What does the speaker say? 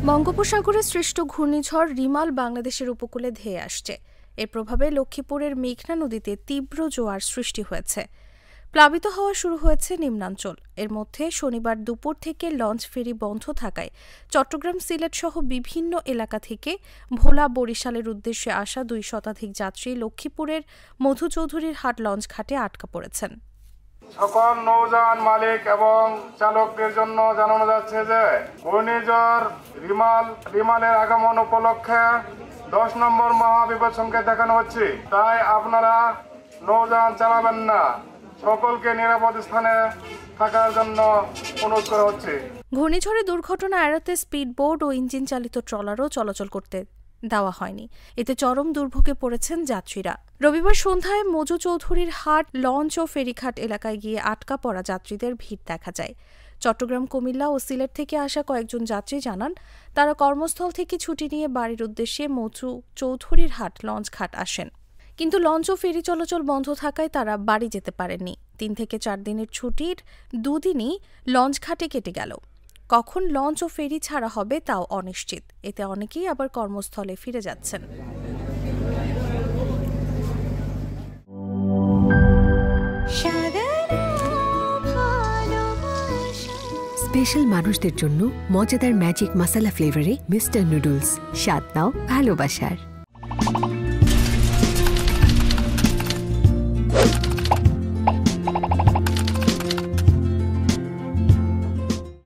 বঙ্গোপসাগরে সৃষ্ট ঘূর্ণিঝড় রিমাল বাংলাদেশের উপকূলে ধেয়ে আসছে। এর প্রভাবে লক্ষ্মীপুরের মেঘনা নদীতে তীব্র জোয়ার সৃষ্টি হয়েছে। প্লাবিত হওয়া শুরু হয়েছে নিম্নাঞ্চল। এর মধ্যে শনিবার দুপুর থেকে লঞ্চ ফেরি বন্ধ থাকায় চট্টগ্রাম, সিলেট সহ বিভিন্ন এলাকা থেকে ভোলা, বরিশালের উদ্দেশ্যে আসা ২ শতাধিক যাত্রী লক্ষ্মীপুরের মধু চৌধুরীর হাট লঞ্চ ঘাটে আটকা পড়েছেন। সকল নৌযান মালিক এবং চালকদের জন্য জানানো যাচ্ছে যে ঘূর্ণিঝড় রিমালের আগমন উপলক্ষে 10 নম্বর মহাবিপদ সংকেত দেখানো হচ্ছে। তাই আপনারা নৌযান চালাবেন না। সকলকে নিরাপদ স্থানে থাকার জন্য অনুরোধ করা হচ্ছে। ঘূর্ণিঝড়ে দুর্ঘটনা এড়াতে স্পিডবোট ও ইঞ্জিন চালিত ট্রলারও চলাচল করতে দেওয়া হয়নি। এতে চরম দুর্ভোগে পড়েছেন যাত্রীরা। রবিবার সন্ধ্যায় মজু চৌধুরীর হাট লঞ্চ ও ফেরিঘাট এলাকায় গিয়ে আটকা পড়া যাত্রীদের ভিড় দেখা যায়। চট্টগ্রাম, কুমিল্লা ও সিলেট থেকে আসা কয়েকজন যাত্রী জানান, তারা কর্মস্থল থেকে ছুটি নিয়ে বাড়ির উদ্দেশ্যে মজু চৌধুরীর হাট লঞ্চ ঘাট আসেন। কিন্তু লঞ্চ ও ফেরি চলাচল বন্ধ থাকায় তারা বাড়ি যেতে পারেননি। 3 থেকে 4 দিনের ছুটির 2 দিনই লঞ্চ ঘাটে কেটে গেল। কখন লঞ্চ ও ফেরি ছাড়া হবে তাও অনিশ্চিত। এতে অনেকেই আবার কর্মস্থলে ফিরে যাচ্ছেন। স্পেশাল মানুষদের জন্য মজাদার ম্যাজিক মাসালা ফ্লেভারে মিস্টার নুডলস। স্বাদ নাও ভালোবাসার।